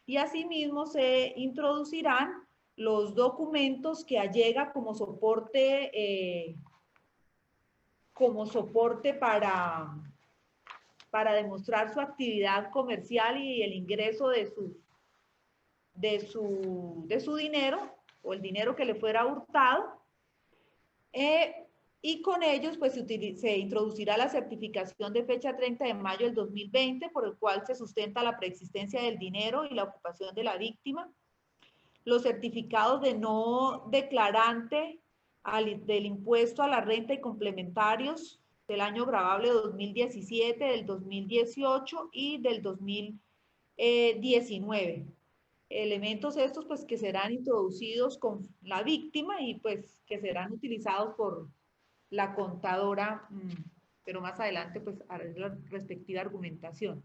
y asimismo se introducirán los documentos que allega como soporte para demostrar su actividad comercial y el ingreso de su dinero o el dinero que le fuera hurtado. Y con ellos pues se introducirá la certificación de fecha 30 de mayo del 2020 por el cual se sustenta la preexistencia del dinero y la ocupación de la víctima. Los certificados de no declarante del impuesto a la renta y complementarios del año gravable 2017, del 2018 y del 2019. Elementos estos pues que serán introducidos con la víctima y pues que serán utilizados por la contadora, pero más adelante pues hará la respectiva argumentación.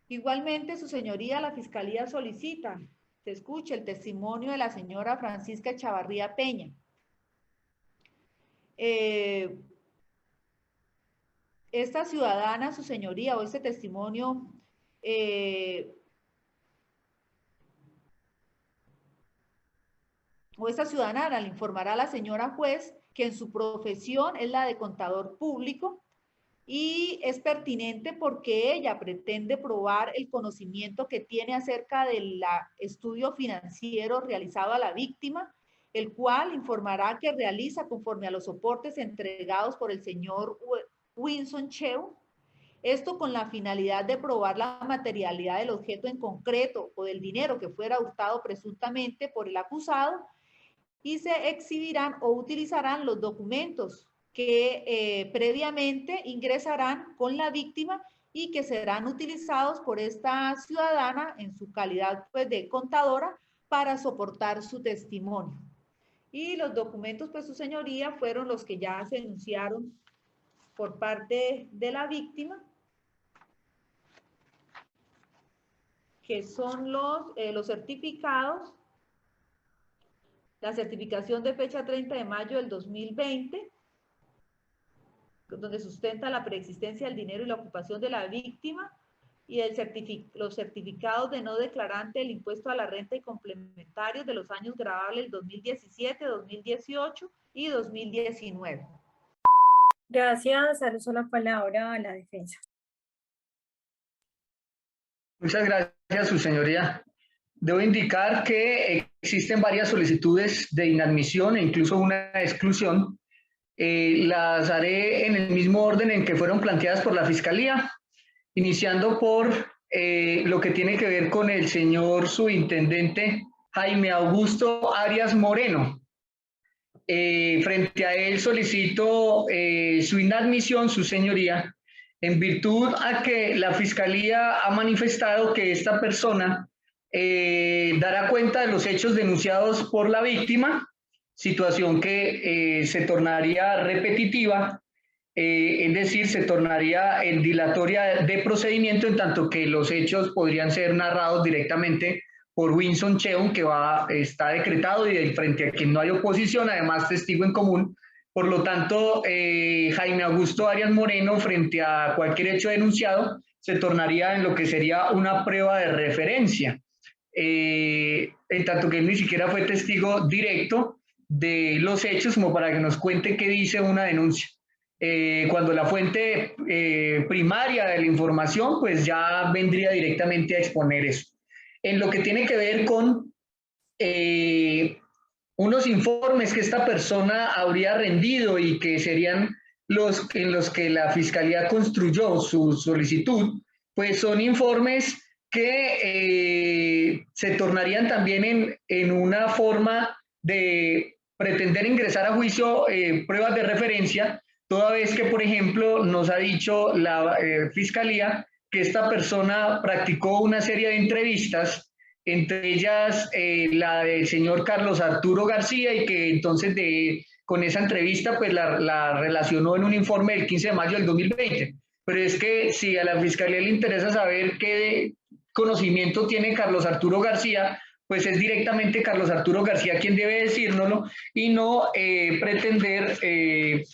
Igualmente, su señoría, la Fiscalía solicita, se escuche el testimonio de la señora Francisca Chavarría Peña. Esta ciudadana, su señoría, o este testimonio o esta ciudadana le informará a la señora juez que en su profesión es la de contador público y es pertinente porque ella pretende probar el conocimiento que tiene acerca del estudio financiero realizado a la víctima, el cual informará que realiza conforme a los soportes entregados por el señor Winston Cheu, esto con la finalidad de probar la materialidad del objeto en concreto o del dinero que fuera hurtado presuntamente por el acusado, y se exhibirán o utilizarán los documentos que previamente ingresarán con la víctima y que serán utilizados por esta ciudadana en su calidad pues, de contadora para soportar su testimonio. Y los documentos, pues su señoría, fueron los que ya se enunciaron por parte de la víctima, que son los certificados, la certificación de fecha 30 de mayo del 2020, donde sustenta la preexistencia del dinero y la ocupación de la víctima, y los certificados de no declarante del impuesto a la renta y complementarios de los años gravables 2017, 2018 y 2019. Gracias. Al uso la palabra a la defensa. Muchas gracias, su señoría. Debo indicar que existen varias solicitudes de inadmisión e incluso una exclusión. Las haré en el mismo orden en que fueron planteadas por la Fiscalía, iniciando por lo que tiene que ver con el señor subintendente Jaime Augusto Arias Moreno. Frente a él solicito su inadmisión, su señoría, en virtud a que la Fiscalía ha manifestado que esta persona dará cuenta de los hechos denunciados por la víctima, situación que se tornaría repetitiva, es decir, se tornaría en dilatoria de procedimiento, en tanto que los hechos podrían ser narrados directamente por Winston Cheu, que está decretado y frente a quien no hay oposición, además testigo en común. Por lo tanto, Jaime Augusto Arias Moreno, frente a cualquier hecho denunciado, se tornaría en lo que sería una prueba de referencia, en tanto que él ni siquiera fue testigo directo de los hechos como para que nos cuente qué dice una denuncia. Cuando la fuente primaria de la información pues ya vendría directamente a exponer eso. En lo que tiene que ver con unos informes que esta persona habría rendido y que serían en los que la Fiscalía construyó su solicitud, pues son informes que se tornarían también en una forma de pretender ingresar a juicio pruebas de referencia, toda vez que, por ejemplo, nos ha dicho la Fiscalía que esta persona practicó una serie de entrevistas, entre ellas la del señor Carlos Arturo García, y que entonces con esa entrevista pues la relacionó en un informe del 15 de mayo del 2020. Pero es que si a la Fiscalía le interesa saber qué conocimiento tiene Carlos Arturo García, pues es directamente Carlos Arturo García quien debe decírnoslo y no pretender que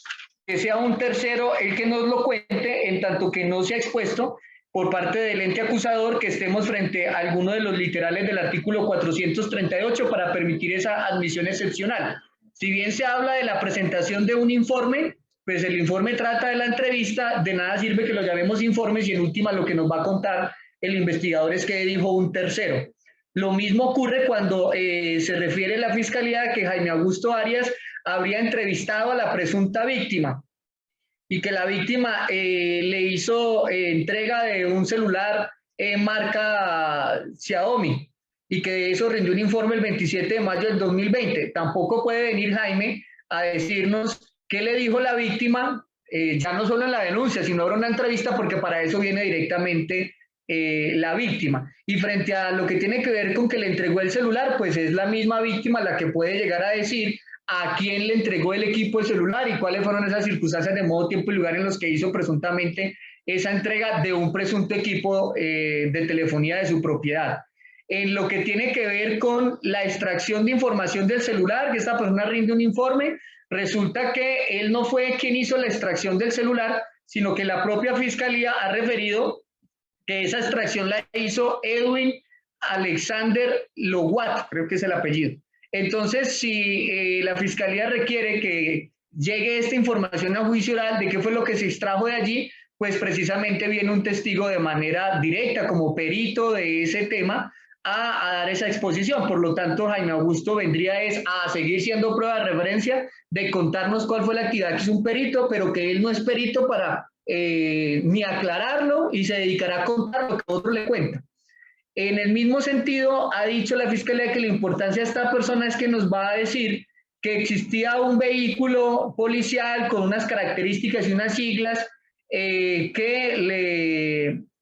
sea un tercero el que nos lo cuente, en tanto que no se ha expuesto por parte del ente acusador que estemos frente a alguno de los literales del artículo 438 para permitir esa admisión excepcional. Si bien se habla de la presentación de un informe, pues el informe trata de la entrevista, de nada sirve que lo llamemos informes y en última lo que nos va a contar el investigador es que dijo un tercero. Lo mismo ocurre cuando se refiere la Fiscalía a que Jaime Augusto Arias habría entrevistado a la presunta víctima y que la víctima le hizo entrega de un celular marca Xiaomi y que eso rindió un informe el 27 de mayo del 2020. Tampoco puede venir Jaime a decirnos qué le dijo la víctima, ya no solo en la denuncia, sino ahora en una entrevista, porque para eso viene directamente la víctima. Y frente a lo que tiene que ver con que le entregó el celular, pues es la misma víctima la que puede llegar a decir a quién le entregó el equipo de celular y cuáles fueron esas circunstancias de modo, tiempo y lugar en los que hizo presuntamente esa entrega de un presunto equipo de telefonía de su propiedad. En lo que tiene que ver con la extracción de información del celular, que esta persona rinde un informe, resulta que él no fue quien hizo la extracción del celular, sino que la propia Fiscalía ha referido que esa extracción la hizo Edwin Alexander Lowat, creo que es el apellido. Entonces, si la Fiscalía requiere que llegue esta información a juicio oral de qué fue lo que se extrajo de allí, pues precisamente viene un testigo de manera directa como perito de ese tema a dar esa exposición. Por lo tanto, Jaime Augusto vendría a seguir siendo prueba de referencia de contarnos cuál fue la actividad que hizo un perito, pero que él no es perito para ni aclararlo y se dedicará a contar lo que otro le cuenta. En el mismo sentido, ha dicho la Fiscalía que la importancia de esta persona es que nos va a decir que existía un vehículo policial con unas características y unas siglas que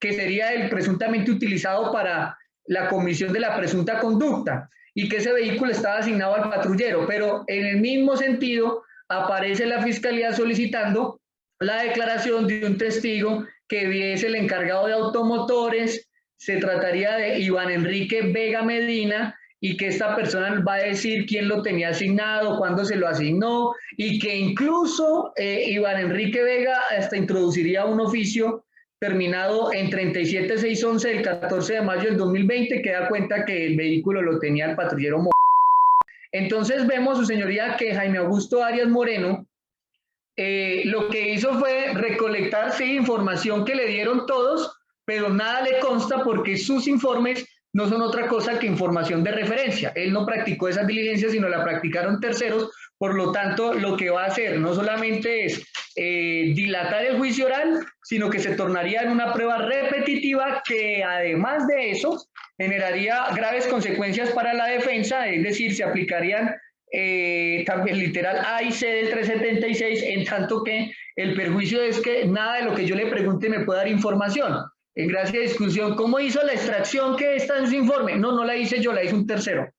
sería el presuntamente utilizado para la comisión de la presunta conducta y que ese vehículo estaba asignado al patrullero, pero en el mismo sentido aparece la Fiscalía solicitando la declaración de un testigo que es el encargado de automotores. Se trataría de Iván Enrique Vega Medina y que esta persona va a decir quién lo tenía asignado, cuándo se lo asignó y que incluso Iván Enrique Vega hasta introduciría un oficio terminado en 37611 del 14 de mayo del 2020 que da cuenta que el vehículo lo tenía el patrullero Moreno. Entonces vemos, su señoría, que Jaime Augusto Arias Moreno lo que hizo fue recolectar información que le dieron todos, pero nada le consta porque sus informes no son otra cosa que información de referencia. Él no practicó esas diligencias, sino la practicaron terceros. Por lo tanto, lo que va a hacer no solamente es dilatar el juicio oral, sino que se tornaría en una prueba repetitiva que además de eso generaría graves consecuencias para la defensa, es decir, se aplicarían también literal A y C del 376, en tanto que el perjuicio es que nada de lo que yo le pregunte me puede dar información. En gracia de discusión, ¿cómo hizo la extracción que está en su informe? No, no la hice yo, la hizo un tercero.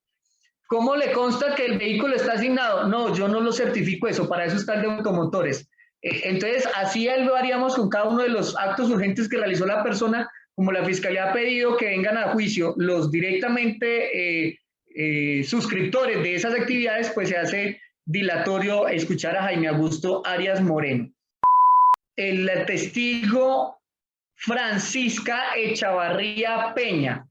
¿Cómo le consta que el vehículo está asignado? No, yo no lo certifico eso, para eso está el de automotores. Entonces, así lo haríamos con cada uno de los actos urgentes que realizó la persona, como la Fiscalía ha pedido que vengan a juicio los directamente suscriptores de esas actividades, pues se hace dilatorio escuchar a Jaime Augusto Arias Moreno. El testigo Francisca Echavarría Peña.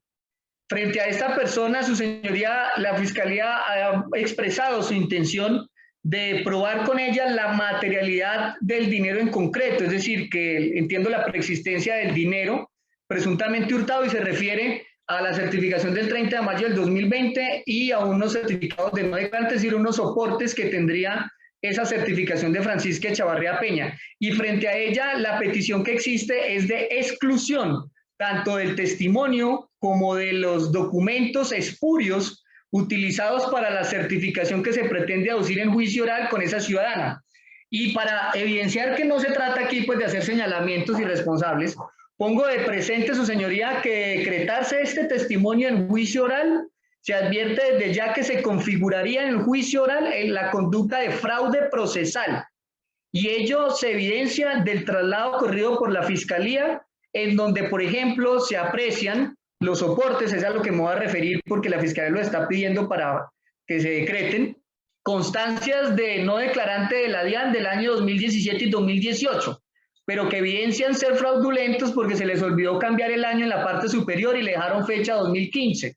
Frente a esta persona, su señoría, la Fiscalía ha expresado su intención de probar con ella la materialidad del dinero en concreto, es decir, que entiendo la preexistencia del dinero presuntamente hurtado y se refiere a la certificación del 30 de mayo del 2020 y a unos certificados de no declarante, es decir, unos soportes que tendría esa certificación de Francisca Echavarría Peña. Y frente a ella, la petición que existe es de exclusión tanto del testimonio como de los documentos espurios utilizados para la certificación que se pretende aducir en juicio oral con esa ciudadana. Y para evidenciar que no se trata aquí pues, de hacer señalamientos irresponsables, pongo de presente, su señoría, que de decretarse este testimonio en juicio oral, se advierte desde ya que se configuraría en el juicio oral en la conducta de fraude procesal. Y ello se evidencia del traslado corrido por la Fiscalía, en donde, por ejemplo, se aprecian los soportes, es a lo que me voy a referir porque la Fiscalía lo está pidiendo para que se decreten, constancias de no declarante de la DIAN del año 2017 y 2018, pero que evidencian ser fraudulentos porque se les olvidó cambiar el año en la parte superior y le dejaron fecha 2015.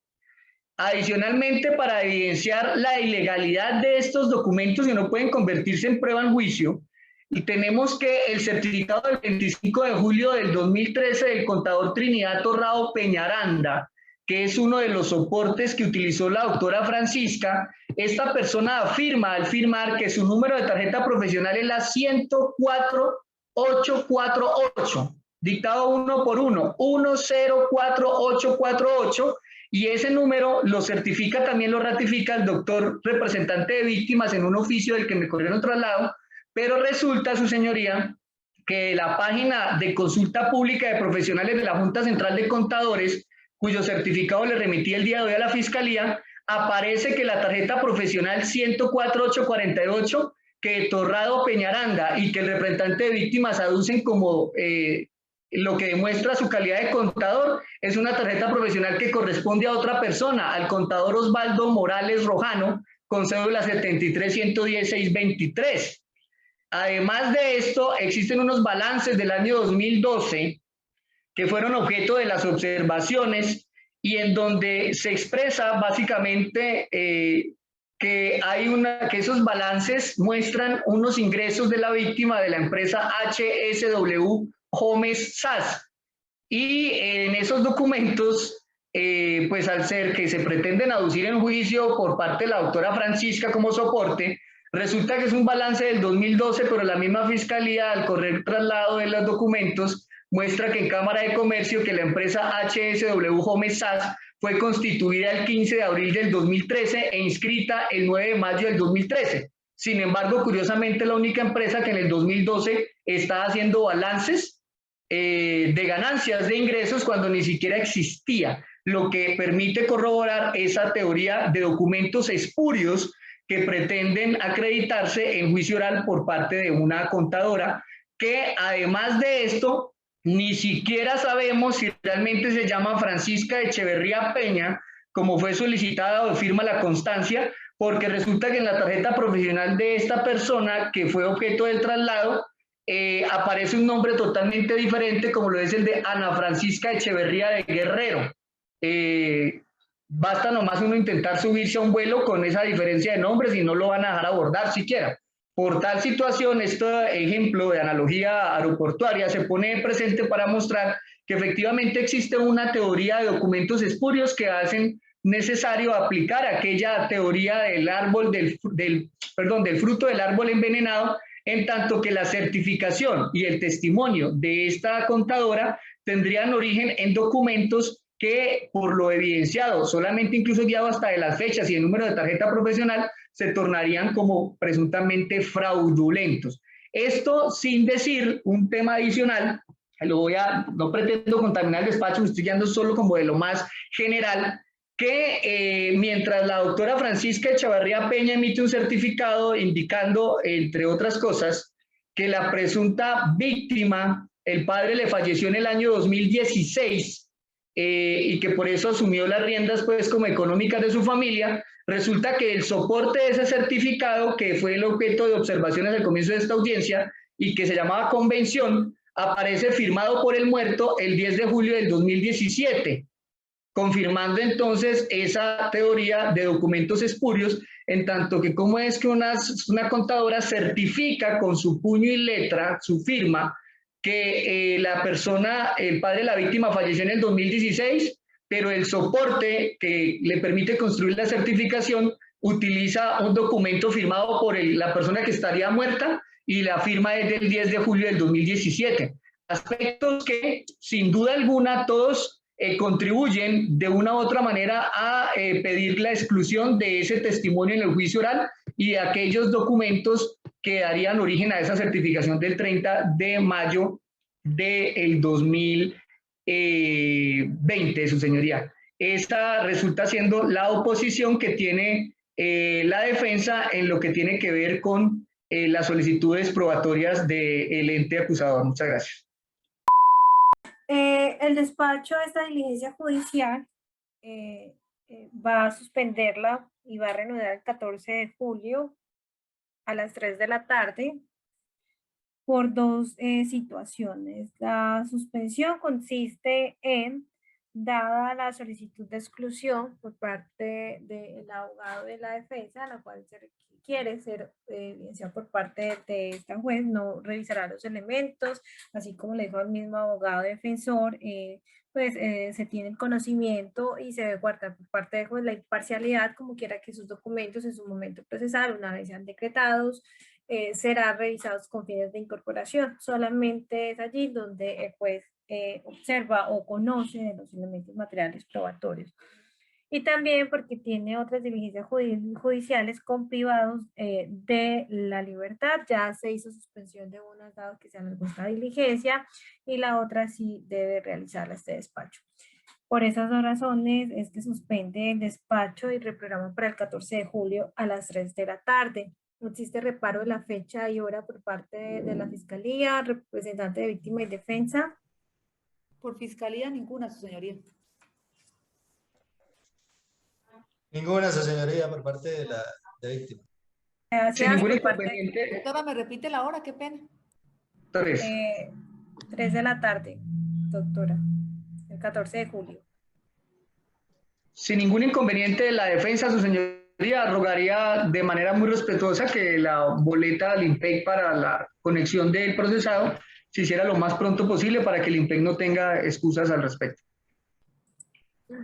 Adicionalmente, para evidenciar la ilegalidad de estos documentos que no pueden convertirse en prueba en juicio, y tenemos que el certificado del 25 de julio del 2013 del contador Trinidad Torrado Peñaranda, que es uno de los soportes que utilizó la doctora Francisca, esta persona afirma al firmar que su número de tarjeta profesional es la 104848, dictado uno por uno, 104848, y ese número lo certifica, también lo ratifica el doctor representante de víctimas en un oficio del que me corrieron traslado, pero resulta, su señoría, que la página de consulta pública de profesionales de la Junta Central de Contadores, cuyo certificado le remití el día de hoy a la Fiscalía, aparece que la tarjeta profesional 104848, que Torrado Peñaranda y que el representante de víctimas aducen como lo que demuestra su calidad de contador, es una tarjeta profesional que corresponde a otra persona, al contador Osvaldo Morales Rojano, con cédula 73-110-623. Además de esto, existen unos balances del año 2012 que fueron objeto de las observaciones y en donde se expresa básicamente que esos balances muestran unos ingresos de la víctima de la empresa HSW Homes SAS. Y en esos documentos, pues al ser que se pretenden aducir en juicio por parte de la doctora Francisca como soporte, resulta que es un balance del 2012, pero la misma Fiscalía, al correr traslado de los documentos, muestra que en Cámara de Comercio que la empresa HSW Homes SAS fue constituida el 15 de abril del 2013 e inscrita el 9 de mayo del 2013. Sin embargo, curiosamente, la única empresa que en el 2012 está haciendo balances de ganancias de ingresos cuando ni siquiera existía, lo que permite corroborar esa teoría de documentos espurios que pretenden acreditarse en juicio oral por parte de una contadora, que además de esto, ni siquiera sabemos si realmente se llama Francisca Echeverría Peña, como fue solicitada o firma la constancia, porque resulta que en la tarjeta profesional de esta persona que fue objeto del traslado, aparece un nombre totalmente diferente, como lo es el de Ana Francisca Echeverría de Guerrero. Basta nomás uno intentar subirse a un vuelo con esa diferencia de nombres y no lo van a dejar abordar siquiera. Por tal situación, este ejemplo de analogía aeroportuaria se pone presente para mostrar que efectivamente existe una teoría de documentos espurios que hacen necesario aplicar aquella teoría del árbol del fruto del árbol envenenado, en tanto que la certificación y el testimonio de esta contadora tendrían origen en documentos que, por lo evidenciado, solamente incluso guiado hasta de las fechas y el número de tarjeta profesional, se tornarían como presuntamente fraudulentos. Esto sin decir un tema adicional, no pretendo contaminar el despacho, me estoy guiando solo como de lo más general, que mientras la doctora Francisca Echeverría Peña emite un certificado indicando, entre otras cosas, que la presunta víctima, el padre le falleció en el año 2016 y que por eso asumió las riendas pues como económicas de su familia, resulta que el soporte de ese certificado, que fue el objeto de observaciones al comienzo de esta audiencia y que se llamaba convención, aparece firmado por el muerto el 10 de julio del 2017. Confirmando entonces esa teoría de documentos espurios, en tanto que cómo es que una contadora certifica con su puño y letra, su firma, que la persona, el padre de la víctima falleció en el 2016, pero el soporte que le permite construir la certificación utiliza un documento firmado por la persona que estaría muerta y la firma es del 10 de julio del 2017. Aspectos que sin duda alguna todos contribuyen de una u otra manera a pedir la exclusión de ese testimonio en el juicio oral y de aquellos documentos que darían origen a esa certificación del 30 de mayo del 2020, su señoría. Esta resulta siendo la oposición que tiene la defensa en lo que tiene que ver con las solicitudes probatorias del ente acusador. Muchas gracias. El despacho de esta diligencia judicial va a suspenderla y va a reanudar el 14 de julio a las 3 de la tarde por dos situaciones. La suspensión consiste en, dada la solicitud de exclusión por parte del abogado de la defensa, la cual se quiere ser evidenciada por parte de esta juez, no revisará los elementos, así como le dijo al mismo abogado defensor, pues se tiene el conocimiento y se debe guardar por parte de juez la imparcialidad, como quiera que sus documentos en su momento procesal, una vez sean decretados, serán revisados con fines de incorporación. Solamente es allí donde el juez observa o conoce de los elementos materiales probatorios. Y también porque tiene otras diligencias judiciales con privados de la libertad. Ya se hizo suspensión de una dado que se anuló esta diligencia y la otra sí debe realizarla este despacho. Por esas dos razones es que suspende el despacho y reprograma para el 14 de julio a las 3 de la tarde. No existe reparo de la fecha y hora por parte de la Fiscalía, representante de víctima y defensa. Por fiscalía ninguna, su señoría. Ninguna, su señoría, por parte de la víctima. Sin Gracias ningún por parte inconveniente. Doctora, ¿me repite la hora? Qué pena. 3. 3 de la tarde, doctora, el 14 de julio. Sin ningún inconveniente de la defensa, su señoría, rogaría de manera muy respetuosa que la boleta del IMPEC para la conexión del procesado se hiciera lo más pronto posible para que el IMPEC no tenga excusas al respecto.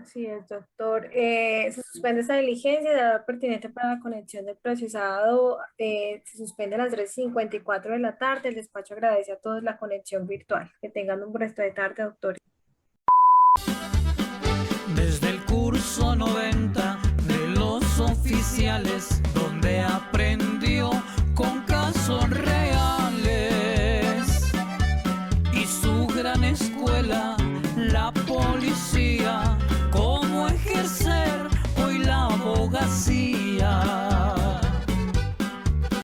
Así es, doctor. Se suspende esta diligencia de la pertinente para la conexión del procesado. Se suspende a las 3:54 de la tarde. El despacho agradece a todos la conexión virtual. Que tengan un resto de tarde, doctor.